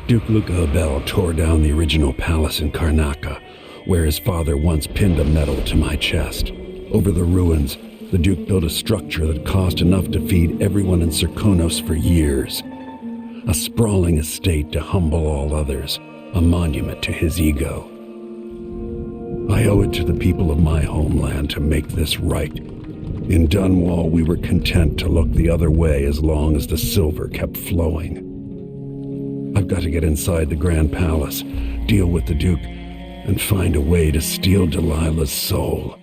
Duke Luca Abele tore down the original palace in Karnaca, where his father once pinned a medal to my chest. Over the ruins, the Duke built a structure that cost enough to feed everyone in Serkonos for years. A sprawling estate to humble all others, a monument to his ego. I owe it to the people of my homeland to make this right. In Dunwall, we were content to look the other way as long as the silver kept flowing. I've got to get inside the Grand Palace, deal with the Duke, and find a way to steal Delilah's soul.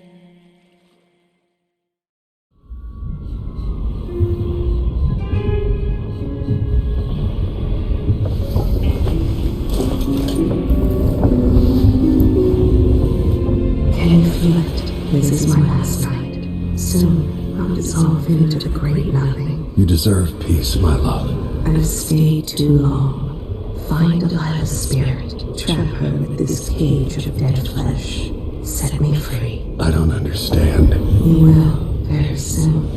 Can you feel it? This is my last night. Soon, I'll dissolve into the great nothing. You deserve peace, my love. I've stayed too long. Find Delilah's spirit. Trap her with this cage of dead flesh. Set me free. I don't understand. You will, very soon.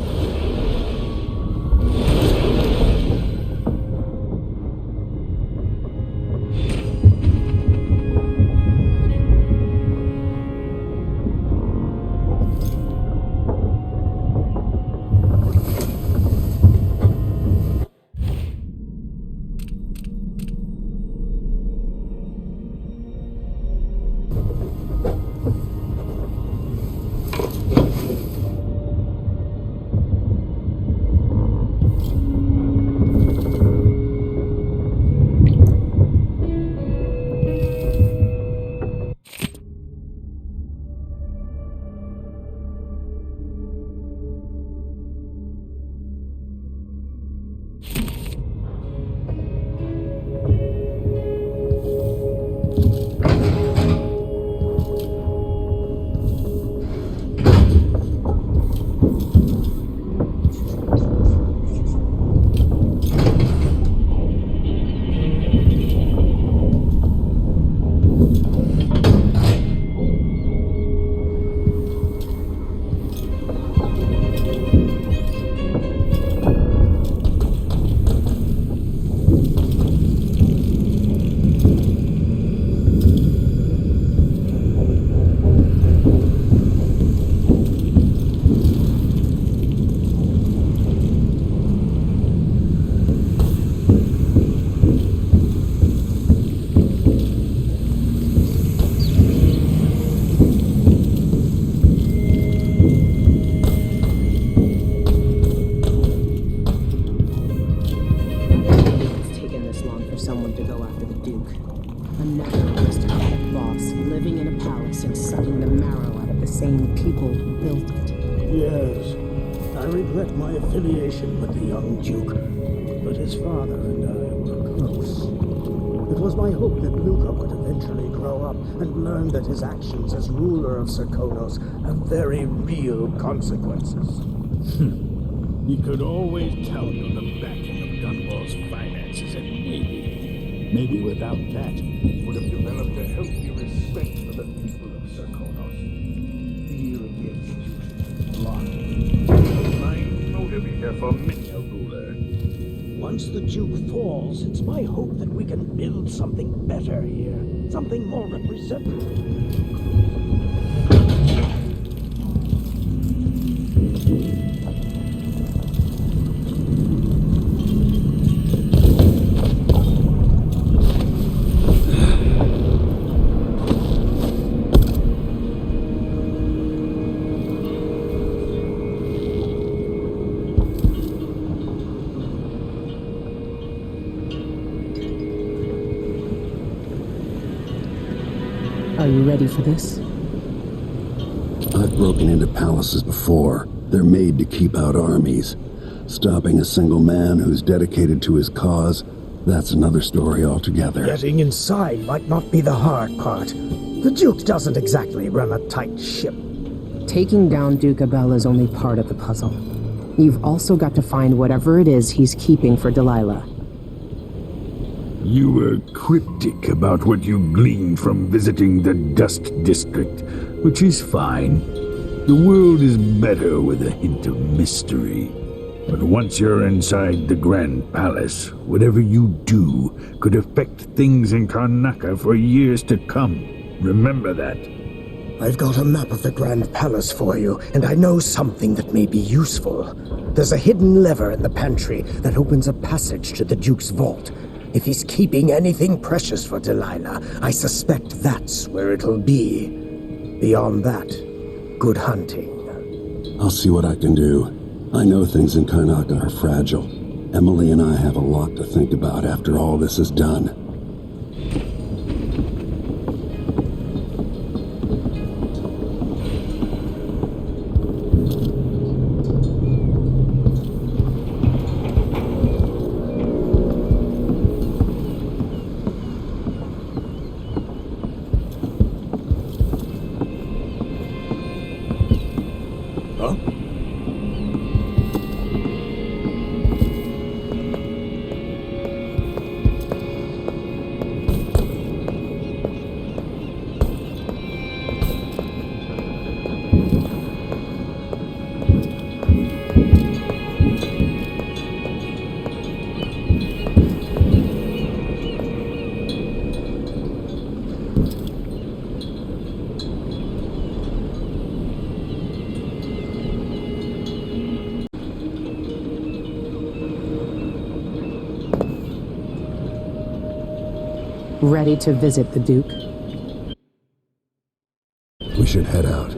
Affiliation with the young Duke, but his father and I were close. It was my hope that Luca would eventually grow up and learn that his actions as ruler of Serkonos have very real consequences. He could always count on the backing of Dunwall's finances, and maybe without that, would have developed a healthy respect for the people of Serkonos. Feel against blood. For many a ruler. Once the Duke falls, it's my hope that we can build something better here. Something more representative. Are you ready for this? I've broken into palaces before. They're made to keep out armies. Stopping a single man who's dedicated to his cause, that's another story altogether. Getting inside might not be the hard part. The Duke doesn't exactly run a tight ship. Taking down Duke Abele is only part of the puzzle. You've also got to find whatever it is he's keeping for Delilah. You were cryptic about what you gleaned from visiting the Dust District, which is fine. The world is better with a hint of mystery. But once you're inside the Grand Palace, whatever you do could affect things in Karnaca for years to come. Remember that. I've got a map of the Grand Palace for you, and I know something that may be useful. There's a hidden lever in the pantry that opens a passage to the Duke's vault. If he's keeping anything precious for Delilah, I suspect that's where it'll be. Beyond that, good hunting. I'll see what I can do. I know things in Karnaca are fragile. Emily and I have a lot to think about after all this is done. Ready to visit the Duke? We should head out.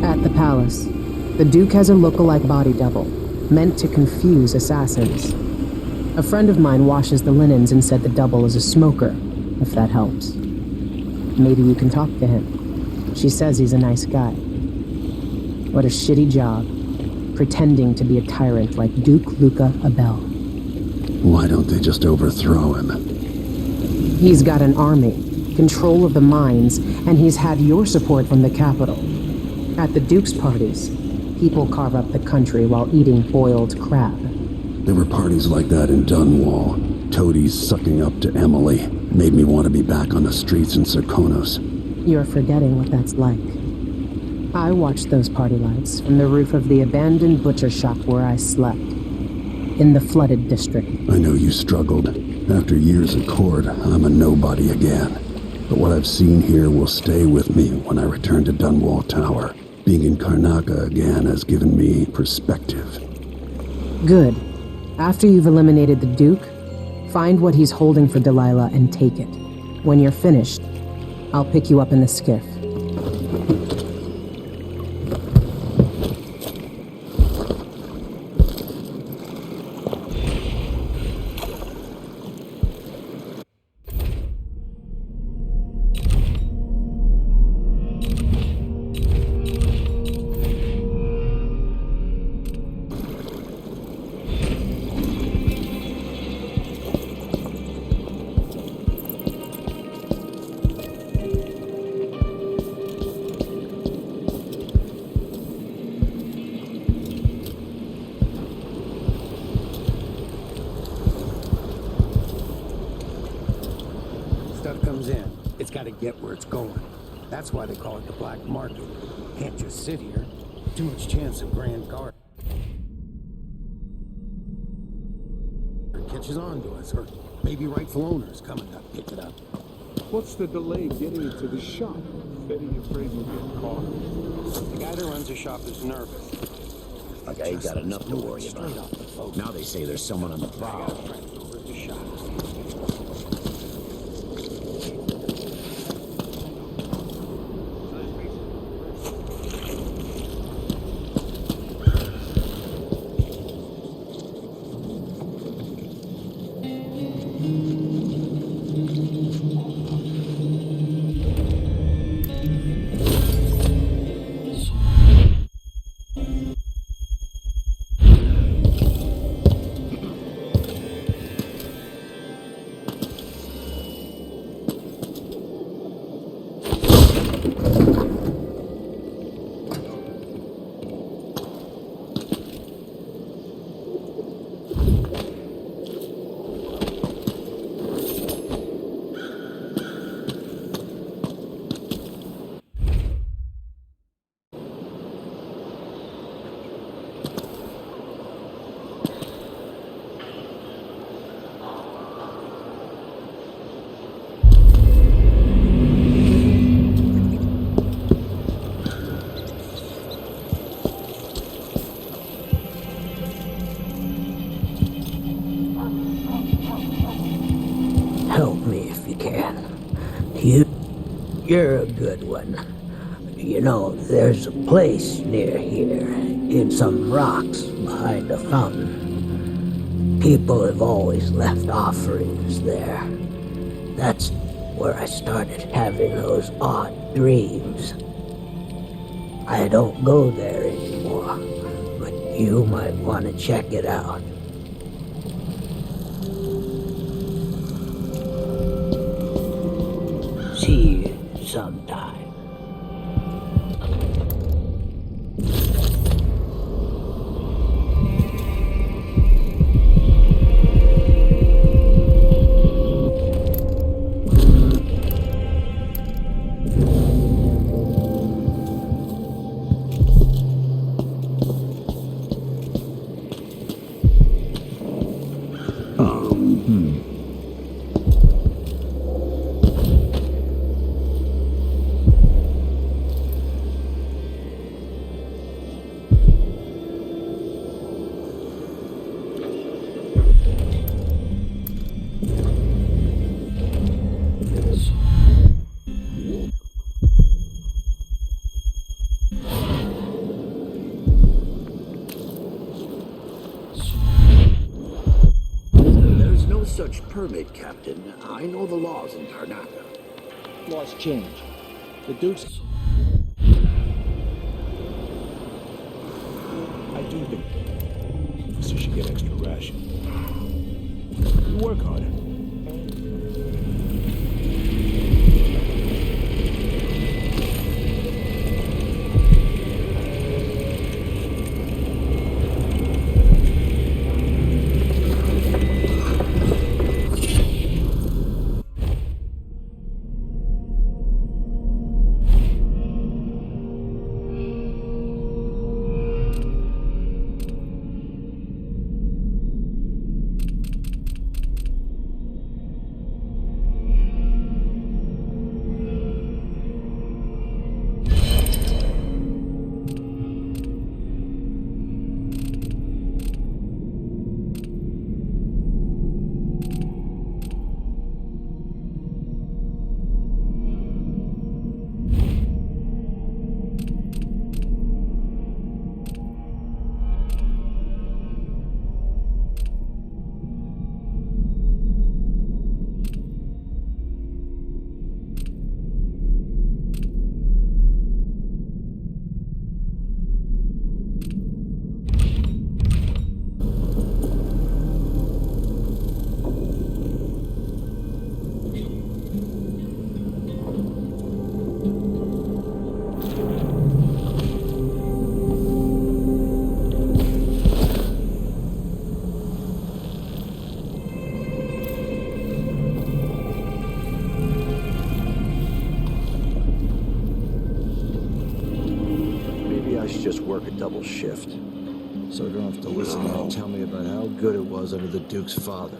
At the palace, the Duke has a look-alike body double, meant to confuse assassins. A friend of mine washes the linens and said the double is a smoker, if that helps. Maybe you can talk to him. She says he's a nice guy. What a shitty job, pretending to be a tyrant like Duke Luca Abele. Why don't they just overthrow him? He's got an army, control of the mines, and he's had your support from the capital. At the Duke's parties, people carve up the country while eating boiled crab. There were parties like that in Dunwall. Toadies sucking up to Emily made me want to be back on the streets in Serkonos. You're forgetting what that's like. I watched those party lights from the roof of the abandoned butcher shop where I slept, in the flooded district. I know you struggled. After years at court, I'm a nobody again. But what I've seen here will stay with me when I return to Dunwall Tower. Being in Karnaca again has given me perspective. Good. After you've eliminated the Duke, find what he's holding for Delilah and take it. When you're finished, I'll pick you up in the skiff. Comes in, it's got to get where it's going. That's why they call it the black market. Can't just sit here. Too much chance of grand guard catches on to us, or maybe rightful owners coming to pick it up. What's the delay getting it to the shop? Betty afraid we'll get caught. The guy that runs the shop is nervous. Like I ain't got enough to worry about. Now they say there's someone on the prowl. Over at the shop. You're a good one. You know, there's a place near here, in some rocks behind a fountain. People have always left offerings there. That's where I started having those odd dreams. I don't go there anymore, but you might want to check it out. See you sometime. There's no such permit, Captain. I know the laws in Karnataka. Laws change. The Duke's... I do think so she get extra ration. You work harder. I should just work a double shift, so I don't have to listen to him tell me about how good it was under the Duke's father.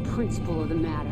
principle of the matter.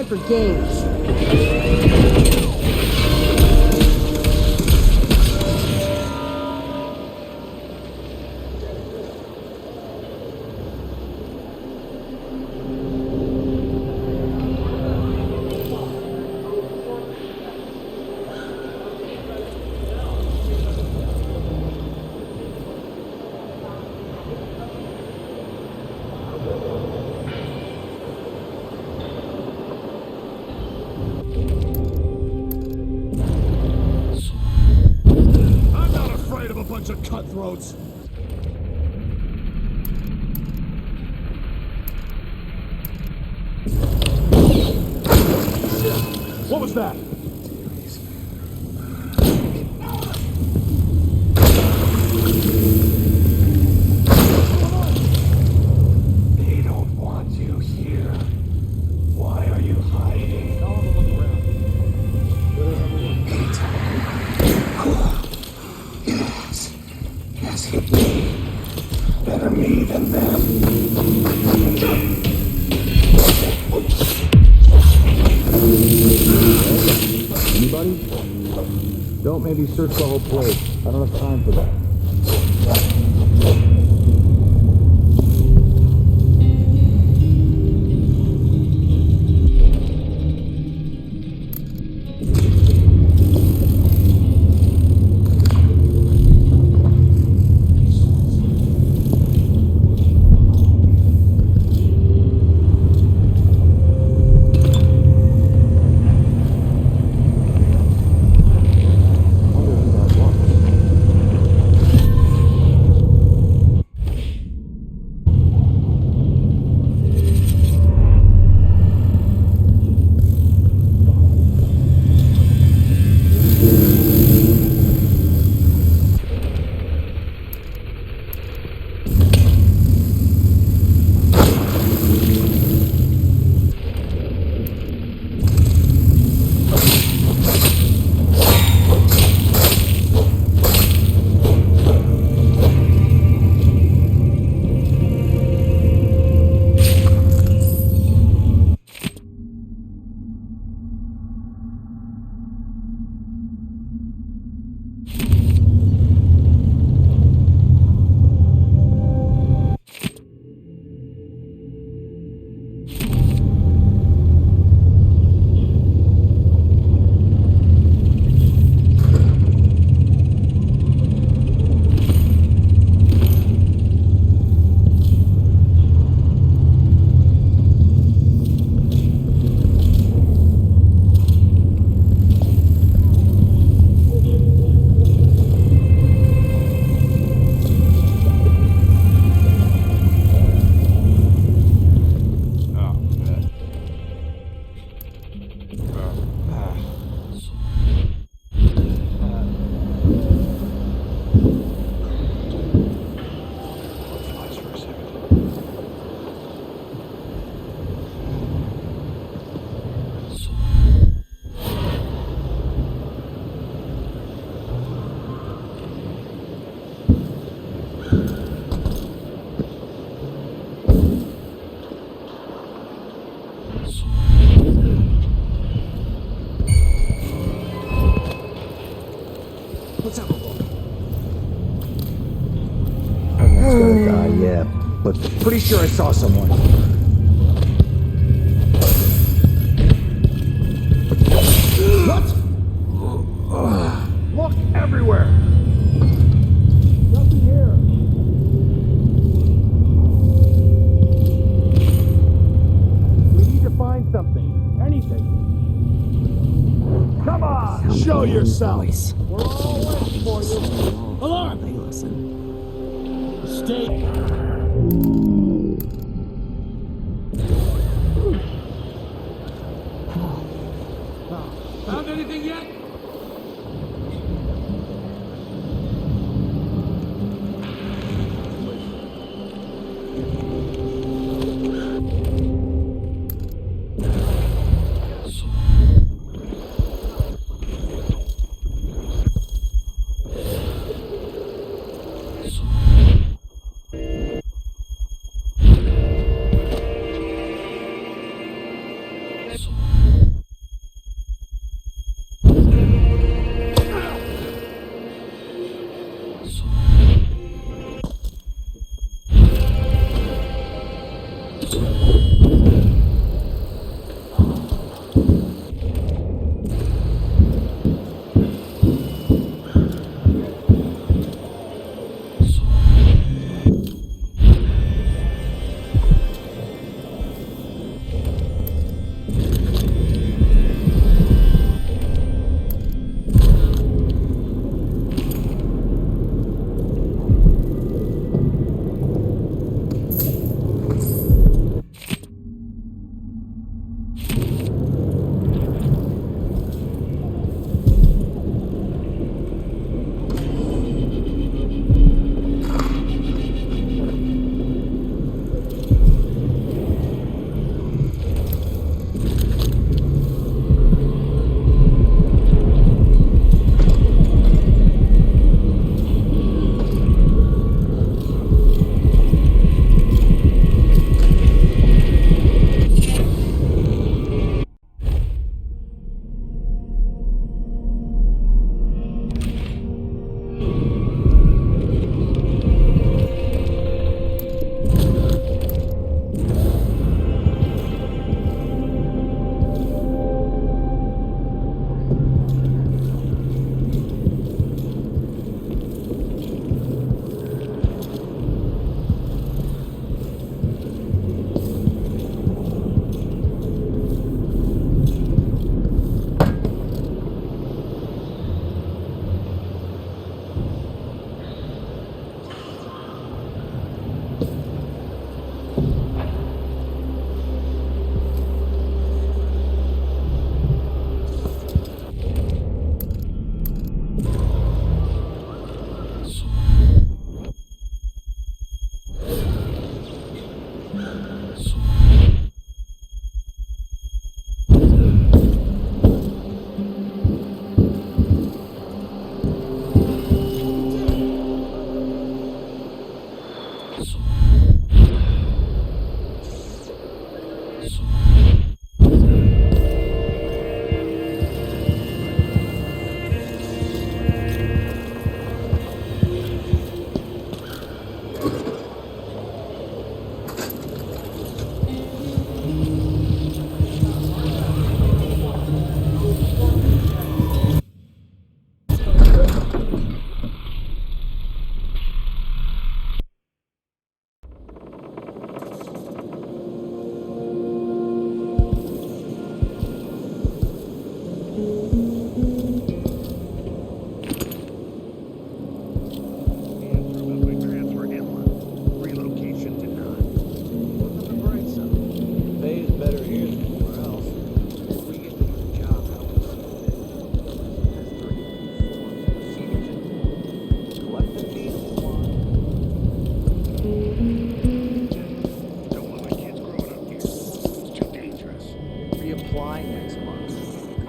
For games. Bunch of cutthroats. What was that? They don't want you here. Why are you hiding? Has hit me. Better me than them. Anybody? Don't maybe search the whole place. I don't have time for that. It's gonna die, yeah. But pretty sure I saw someone. What? Look everywhere! Nothing here. We need to find something. Anything. Come on! Show yourself! Voice. We're all waiting for you. Alarm! They listen. Stay. Found anything yet?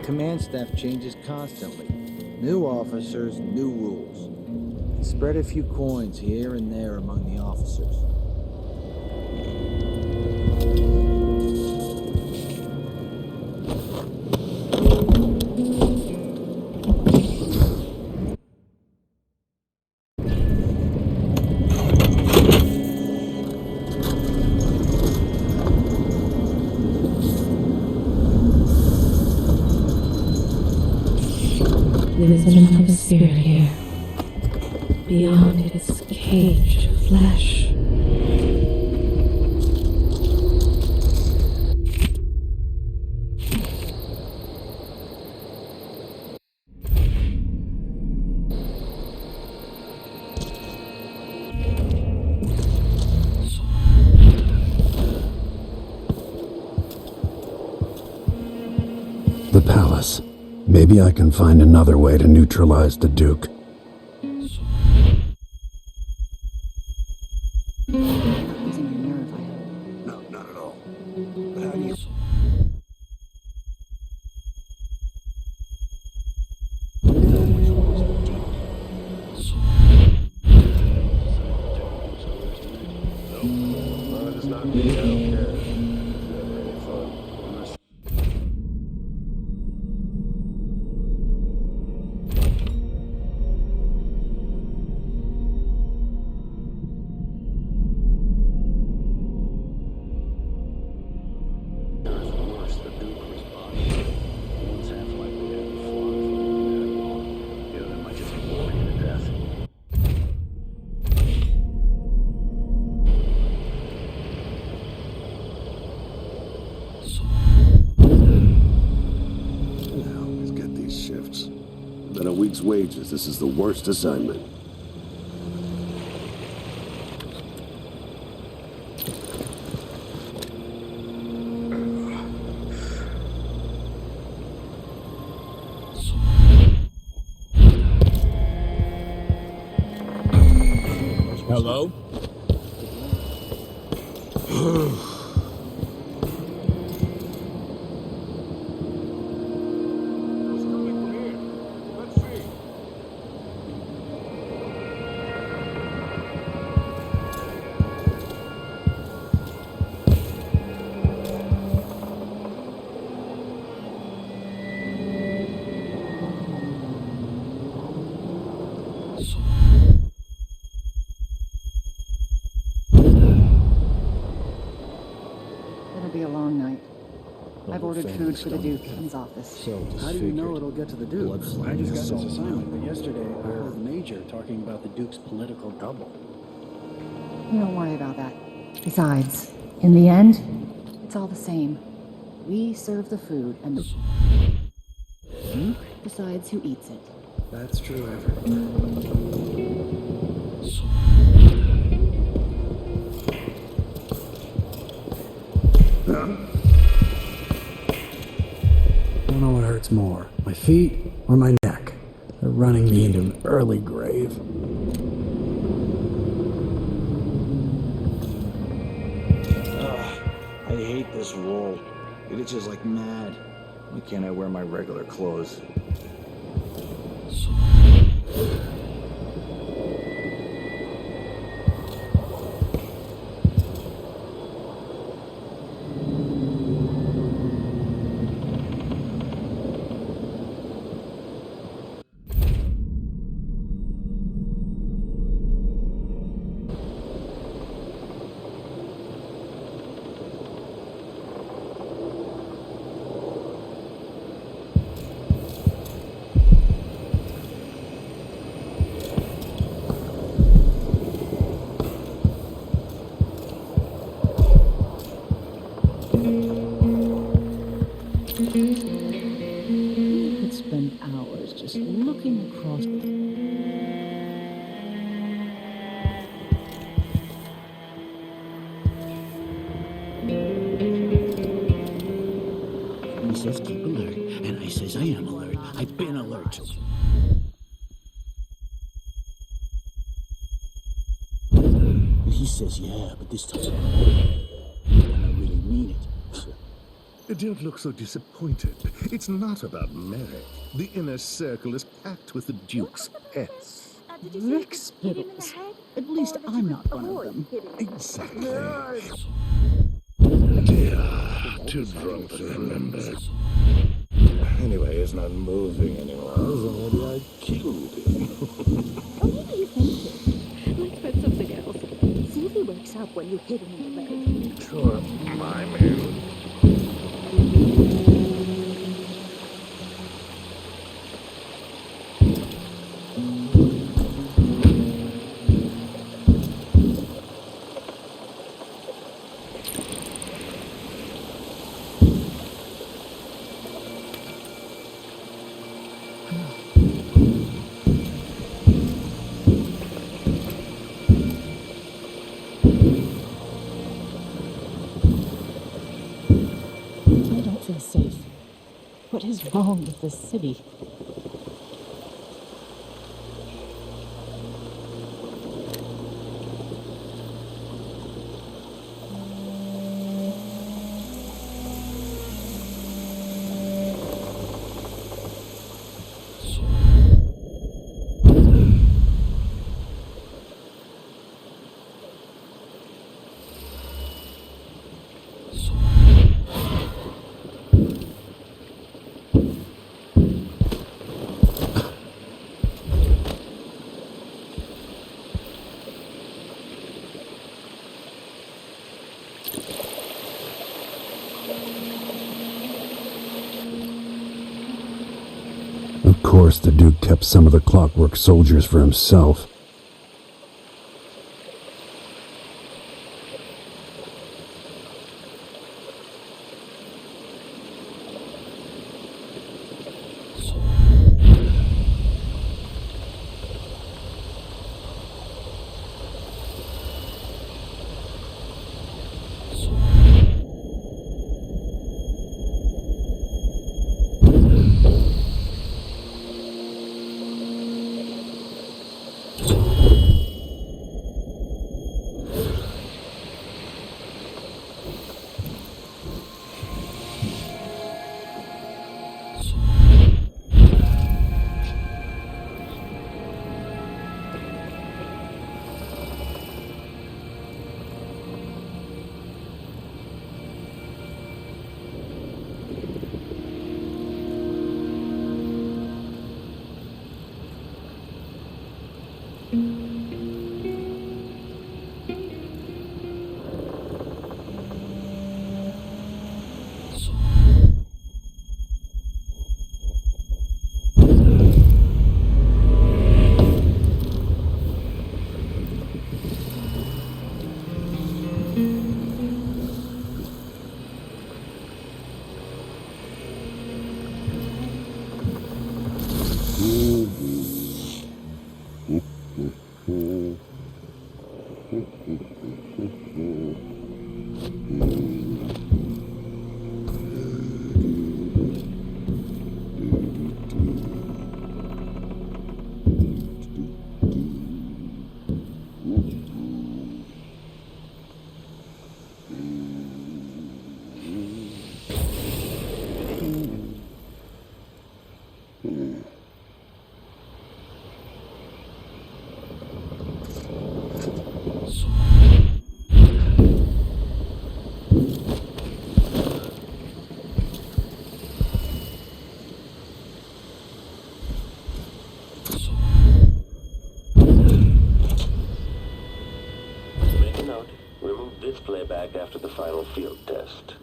Command staff changes constantly. New officers, new rules. Spread a few coins here and there among the officers. is another spirit here, beyond its cage of flesh. The palace. Maybe I can find another way to neutralize the Duke. Losing your nerve, I hope. No, not at all. But how do you... Than a week's wages, this is the worst assignment. Hello? It'll be a long night. I've ordered food for the Duke in his office. How do you know it'll get to the Duke? I just got this assignment, but yesterday I heard the Major talking about the Duke's political double. You don't worry about that. Besides, in the end, it's all the same. We serve the food, and the Duke decides who eats it. That's true everywhere. I don't know what hurts more, my feet or my neck. They're running me into an early grave. I hate this wool. It itches like mad. Why can't I wear my regular clothes? You could spend hours just looking across. He says keep alert, and I says I am alert. I've been alert. And he says yeah, but this time and I really mean it. Don't look so disappointed. It's not about merit. The inner circle is packed with the Duke's pets. Rick Spittles. At least I'm not one of them. Exactly. Dear, too drunk to remember. Anyway, he's not moving anymore. Maybe I killed him. Or maybe you fainted. Let's try something else. See if he wakes up when you hit him in the leg. Sure, my man. feel safe. What is wrong with this city? Of course, the Duke kept some of the clockwork soldiers for himself. Playback after the final field test.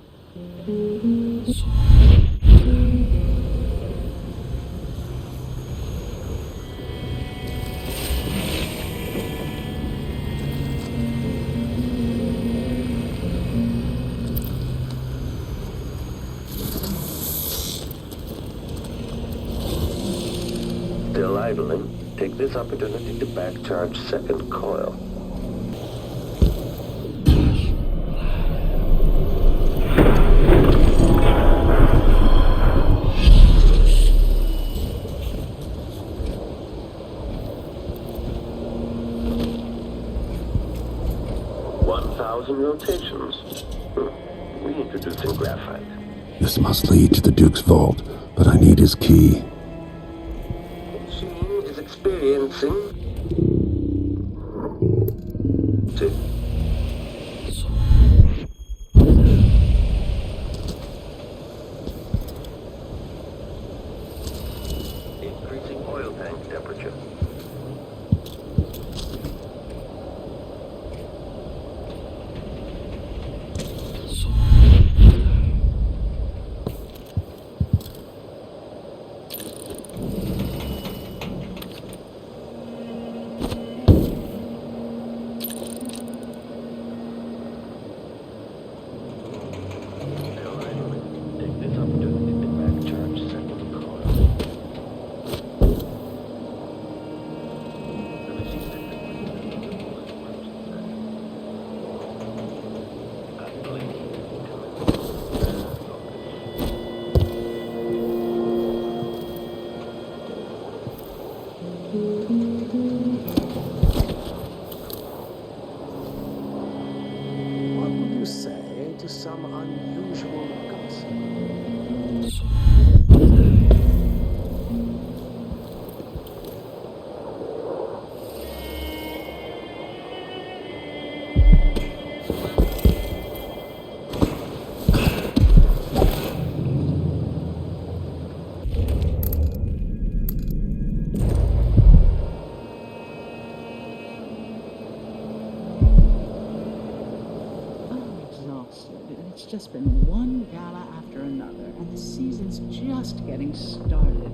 Still idling? Take this opportunity to back charge second coil. Rotations. Reintroducing graphite. This must lead to the Duke's vault, but I need his key. The machine is experiencing increasing oil tank temperature. exhausted. It's just been one gala after another, and the season's just getting started.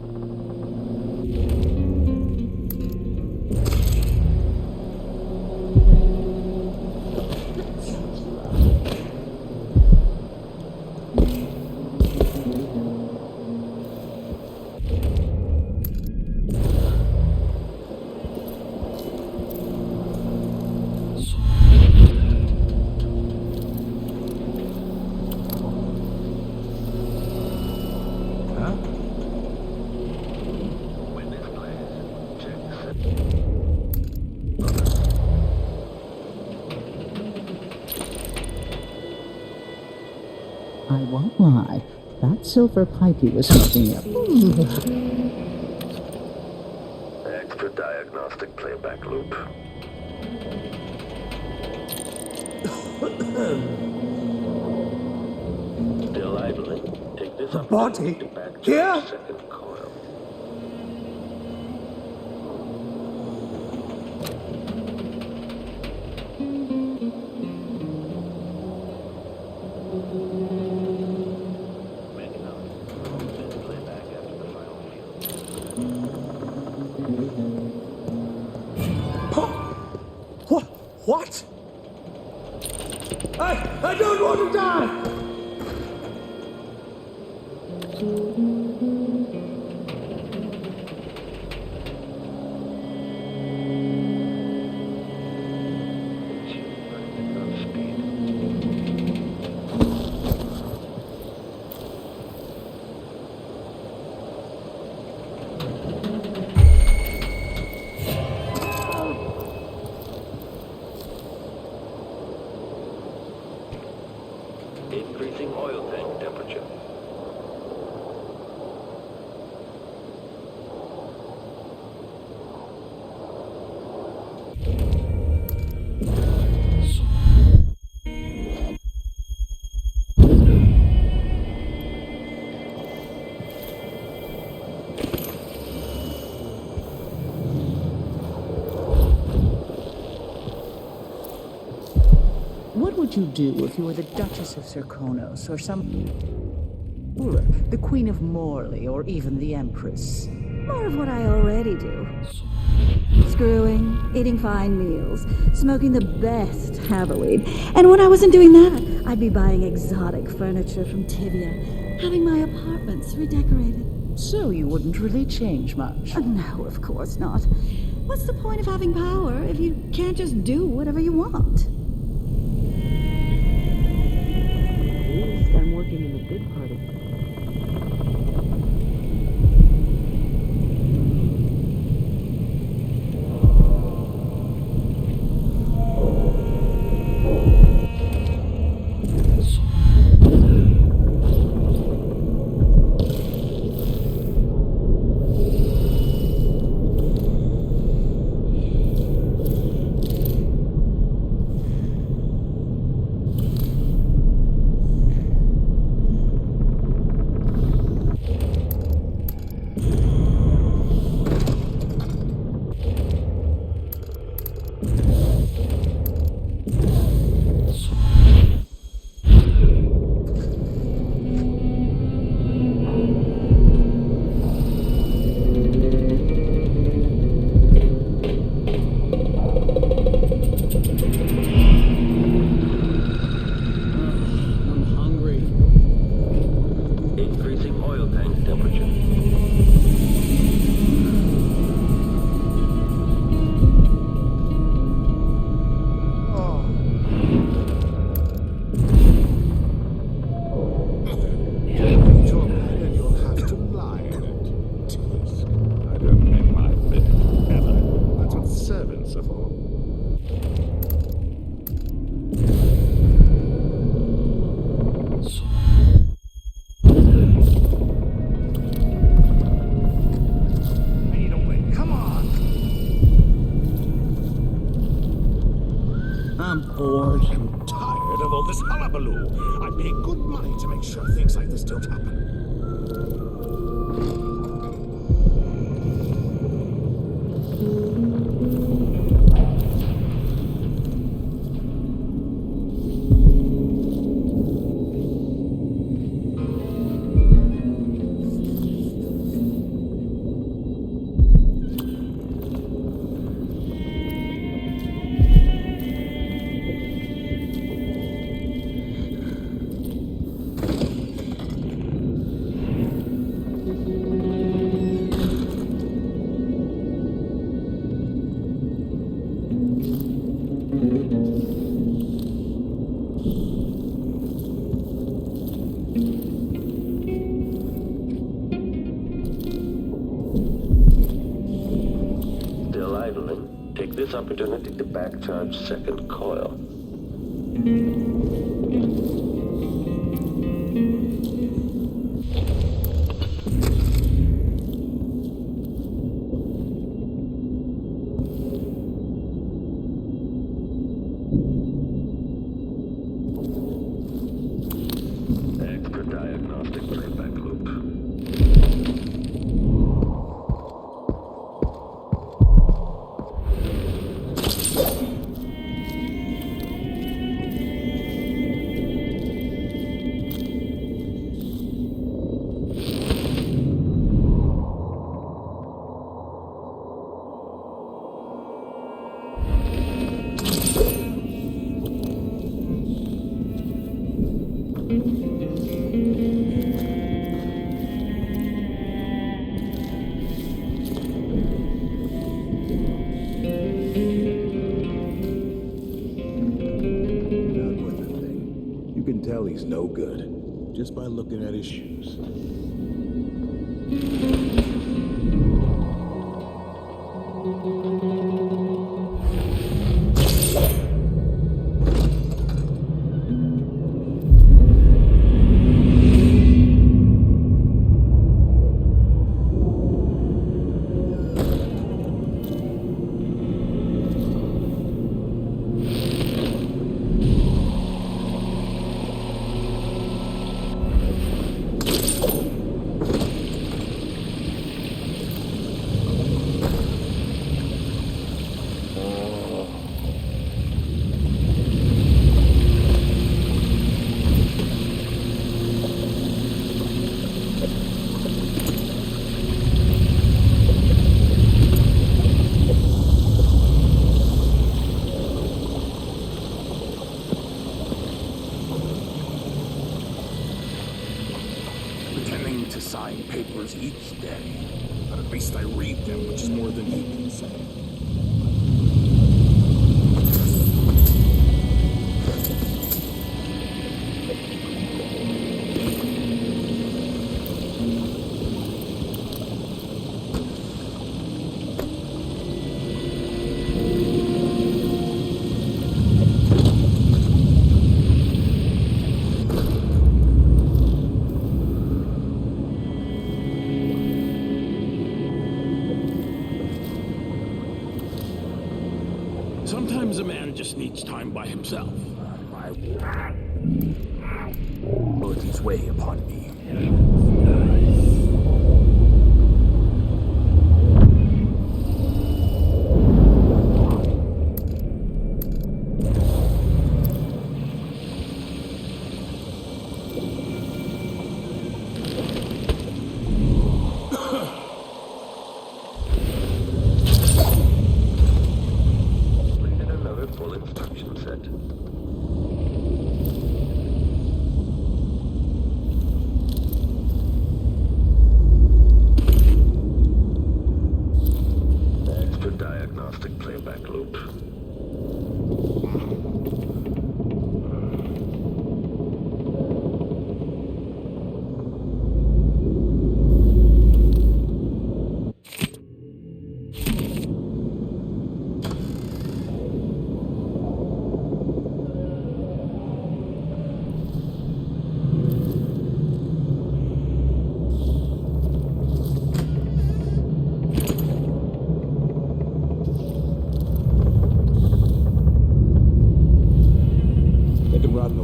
I won't lie. That silver pipe he was smoking up. Extra diagnostic playback loop. Delilah, take this up. Body? To back Here? second coil. What? I don't want to die! Increasing oil tank temperature. What would you do if you were the Duchess of Serkonos, or some ruler, the Queen of Morley, or even the Empress? More of what I already do. Screwing, eating fine meals, smoking the best haverweed. And when I wasn't doing that, I'd be buying exotic furniture from Tibia, having my apartments redecorated. So you wouldn't really change much? No, of course not. What's the point of having power if you can't just do whatever you want? At least I'm working in the good part of it. I'm bored. I'm tired of all this hullabaloo. I pay good money to make sure things like this don't happen. Still idling? Take this opportunity to back-charge second coil. Extra diagnostic playback loop. Not with the thing. You can tell he's no good, just by looking at his shoes. Pretending to sign papers each day. But at least I read them, which is more than he can say. Sometimes a man just needs time by himself. Abilities weigh upon me. Full instruction set. Extra diagnostic playback loop.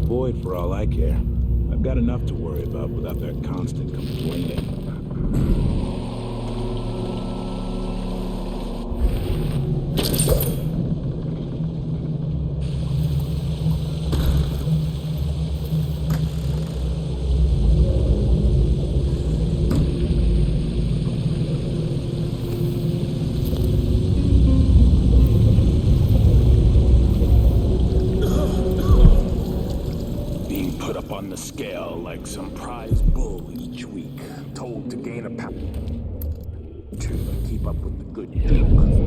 Void for all I care. I've got enough to worry about without their constant complaining. On the scale like some prize bull each week, told to gain a pound to keep up with the good joke.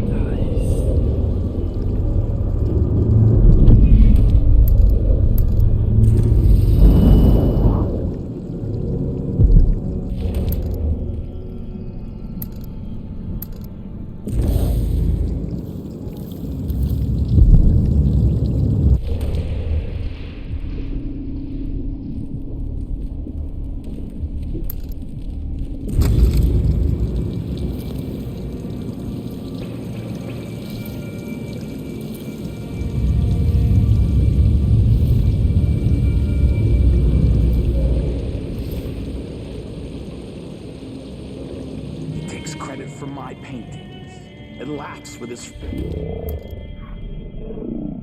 relax with his...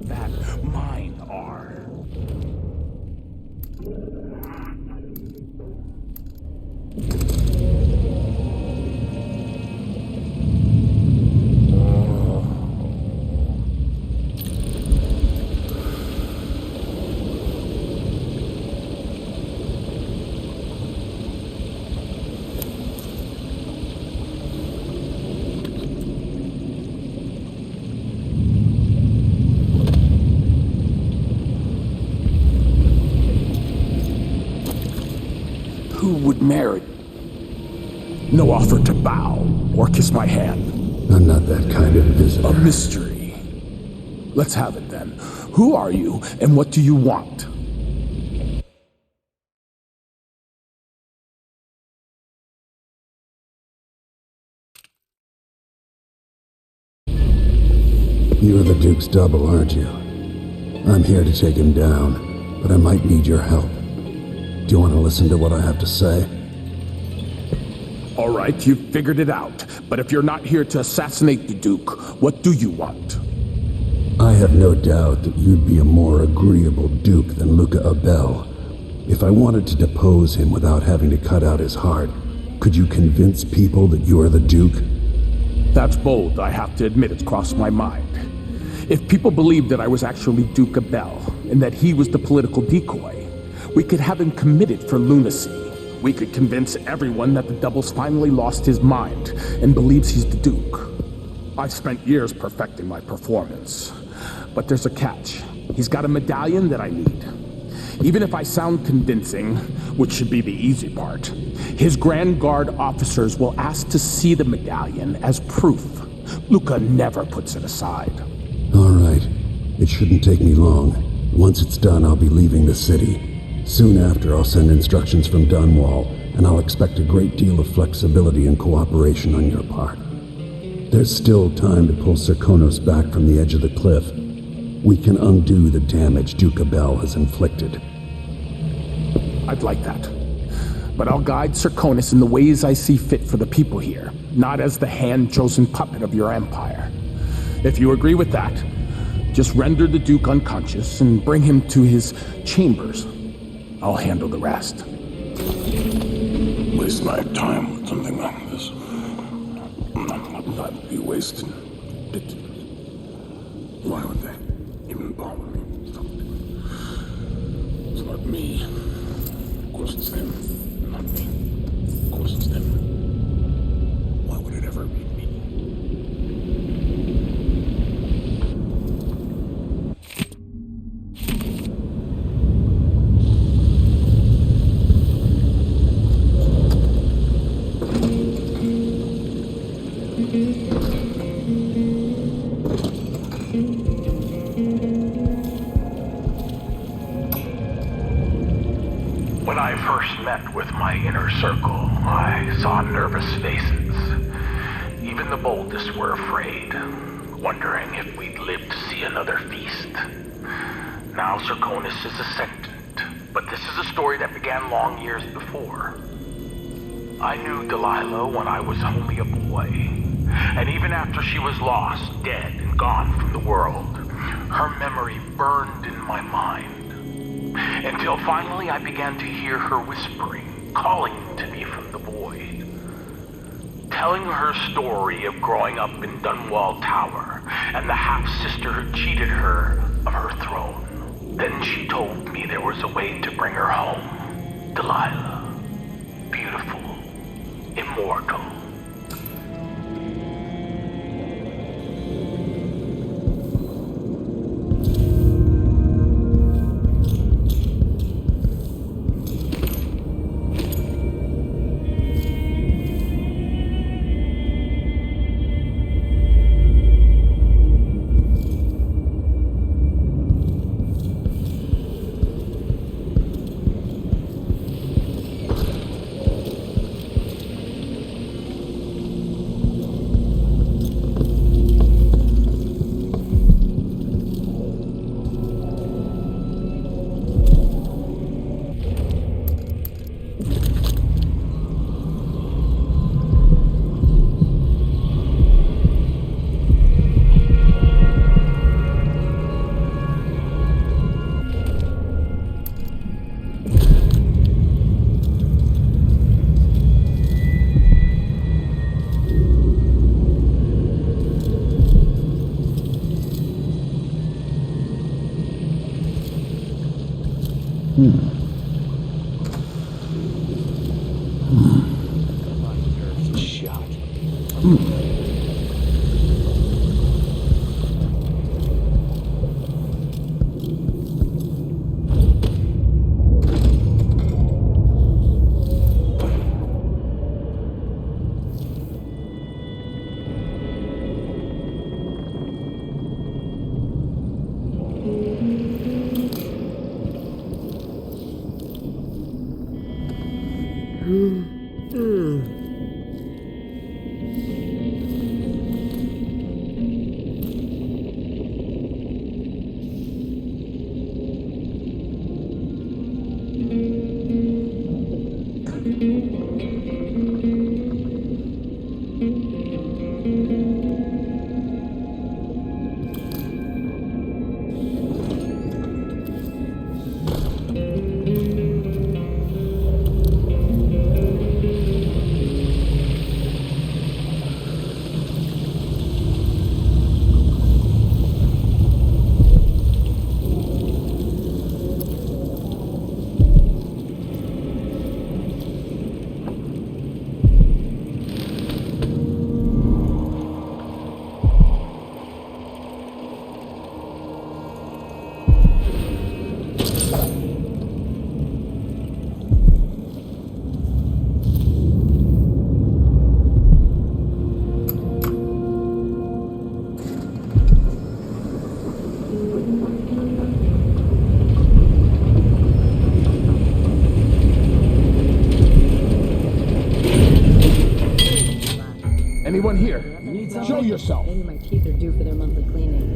that mine are. Who would marry? No offer to bow or kiss my hand. I'm not that kind of visitor. A mystery. Let's have it then. Who are you and what do you want? You're the Duke's double, aren't you? I'm here to take him down, but I might need your help. Do you want to listen to what I have to say? All right, you've figured it out. But if you're not here to assassinate the Duke, what do you want? I have no doubt that you'd be a more agreeable Duke than Luca Abele. If I wanted to depose him without having to cut out his heart, could you convince people that you're the Duke? That's bold, I have to admit it's crossed my mind. If people believed that I was actually Duke Abele, and that he was the political decoy, we could have him committed for lunacy. We could convince everyone that the Double's finally lost his mind and believes he's the Duke. I've spent years perfecting my performance. But there's a catch. He's got a medallion that I need. Even if I sound convincing, which should be the easy part, his Grand Guard officers will ask to see the medallion as proof. Luca never puts it aside. All right. It shouldn't take me long. Once it's done, I'll be leaving the city. Soon after, I'll send instructions from Dunwall, and I'll expect a great deal of flexibility and cooperation on your part. There's still time to pull Serkonos back from the edge of the cliff. We can undo the damage Duke Abele has inflicted. I'd like that. But I'll guide Serkonos in the ways I see fit for the people here, not as the hand-chosen puppet of your empire. If you agree with that, just render the Duke unconscious and bring him to his chambers. I'll handle the rest. Waste my time with something like this. Not be wasted. Why would they even bother me? It's not me. Of course it's them. Not me. Of course it's them. Why would it ever be me? When I first met with my inner circle, I saw nervous faces. Even the boldest were afraid, wondering if we'd live to see another feast. Now Serkonos is ascendant, but this is a story that began long years before. I knew Delilah when I was only a boy, and even after she was lost, dead, and gone from the world, her memory burned in my mind. Until finally I began to hear her whispering, calling to me from the void. Telling her story of growing up in Dunwall Tower and the half-sister who cheated her of her throne. Then she told me there was a way to bring her home. Delilah. Beautiful. Immortal. Anyone here? Show yourself. Maybe my teeth are due for their monthly cleaning.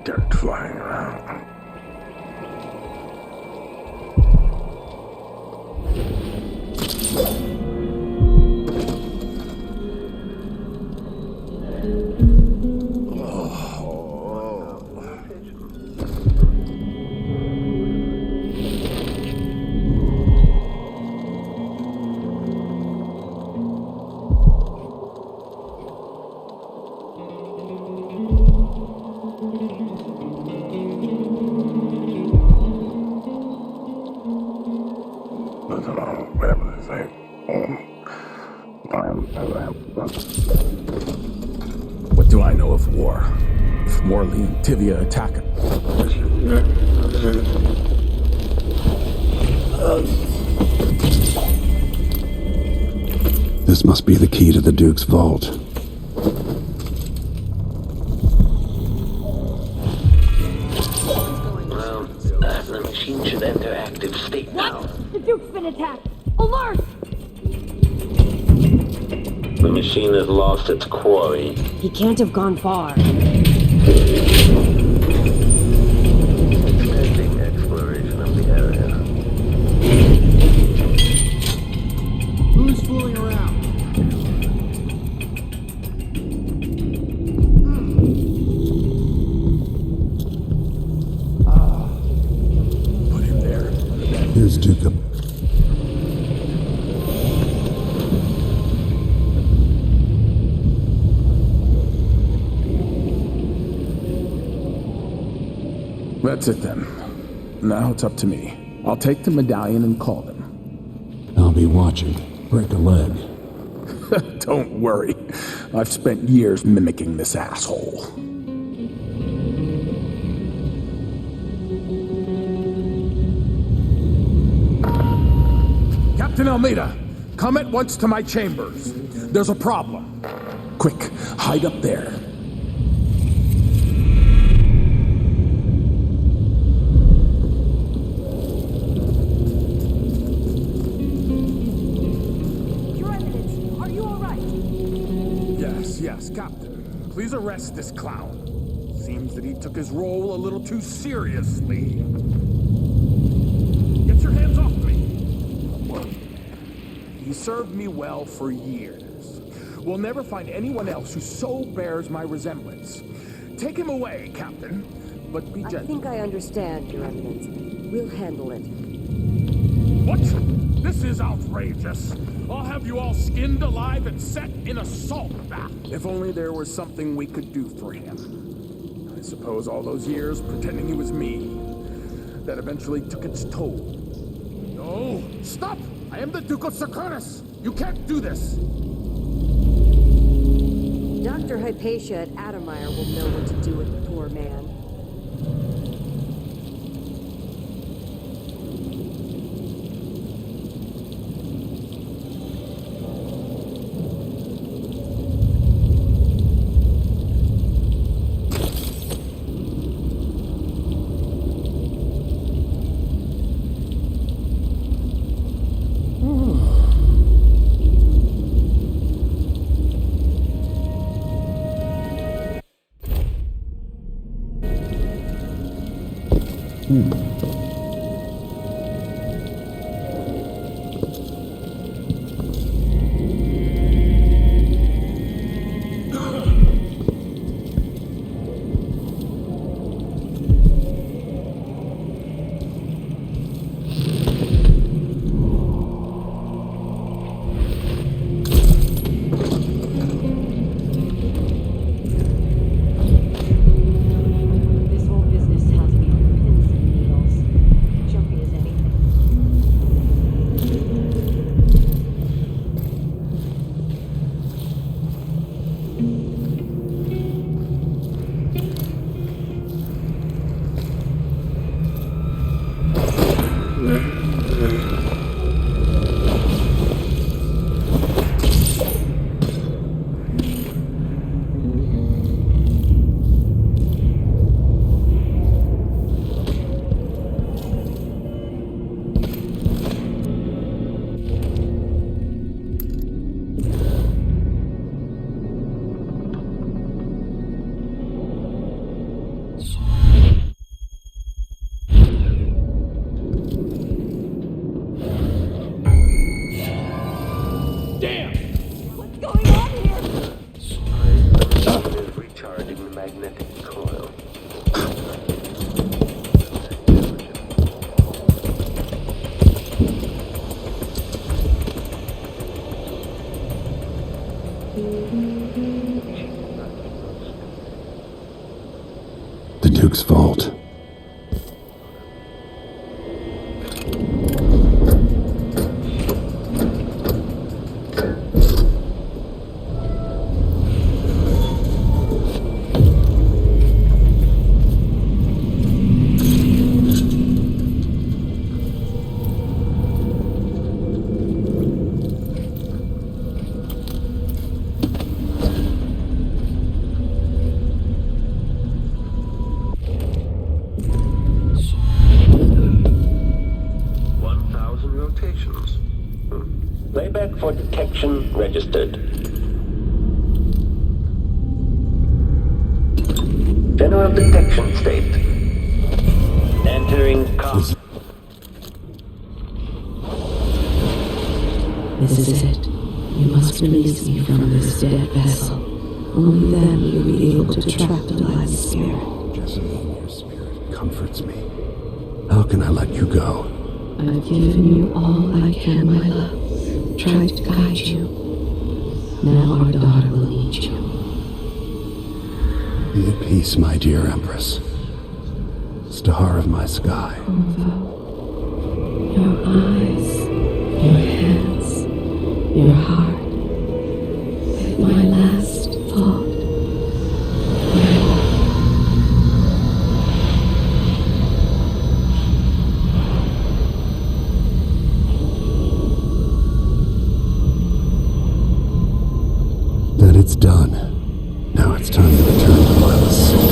Dirt flying around. What do I know of war? If Morley and Tivia attack it. This must be the key to the Duke's vault. Well, the machine should enter active state now. The Duke's been attacked! Alert! The machine has lost its quarry. He can't have gone far. Extending exploration of the area. Who's fooling around? is Duke Abele. That's it then. Now it's up to me. I'll take the medallion and call them. I'll be watching. Break a leg. Don't worry. I've spent years mimicking this asshole. Captain Almeida, come at once to my chambers. There's a problem. Quick, hide up there. Yes, Captain. Please arrest this clown. Seems that he took his role a little too seriously. Get your hands off me! He served me well for years. We'll never find anyone else who so bears my resemblance. Take him away, Captain, but be gentle. I think I understand, Your Eminence. We'll handle it. What? This is outrageous. I'll have you all skinned alive and set in a salt bath. If only there was something we could do for him. I suppose all those years pretending he was me, that eventually took its toll. No! Stop! I am the Duke of Serkonos! You can't do this! Dr. Hypatia at Adamire will know what to do with the poor man. The Duke's vault. Layback for detection registered. General detection state. Entering cost. This is it. You must release me from this dead vessel. Only then will you be able to trap Delilah's spirit. Just your spirit comforts me. How can I let you go? I've given you all I can, my love. Tried to guide you. Now our daughter will need you. Be at peace, my dear Empress. Star of my sky. Your eyes, your hands, your heart. With my last thought. That it's done. Now it's time to return to Delilah's soul.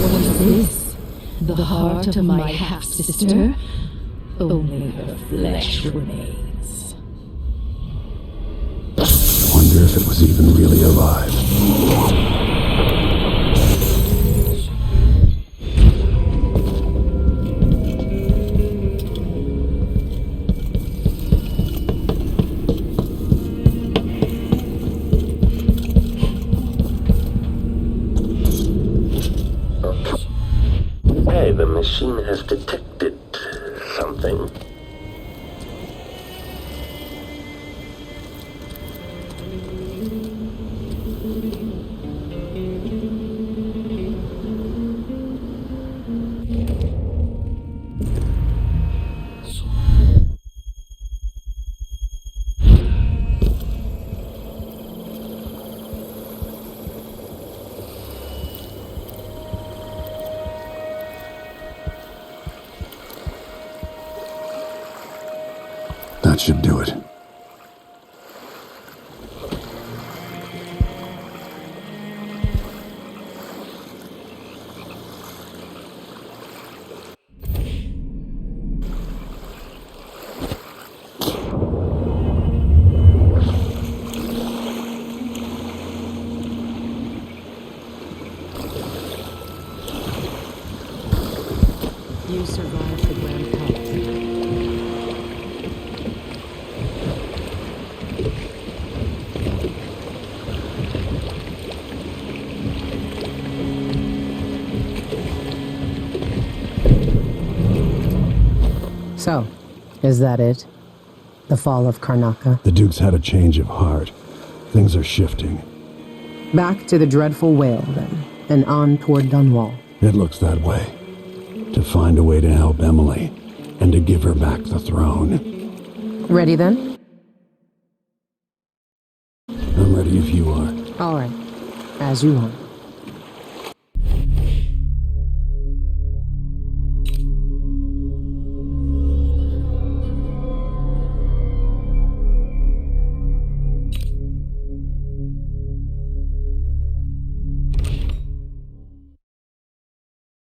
What is this? The heart of my half-sister? Only her flesh remains. Wonder if it was even really alive. The machine has detected something. That should do it. You survived the Grand Palace. So, is that it? The fall of Karnaca? The Duke's had a change of heart. Things are shifting. Back to the dreadful whale, then, and on toward Dunwall. It looks that way. To find a way to help Emily, and to give her back the throne. Ready then? I'm ready if you are. All right. As you want.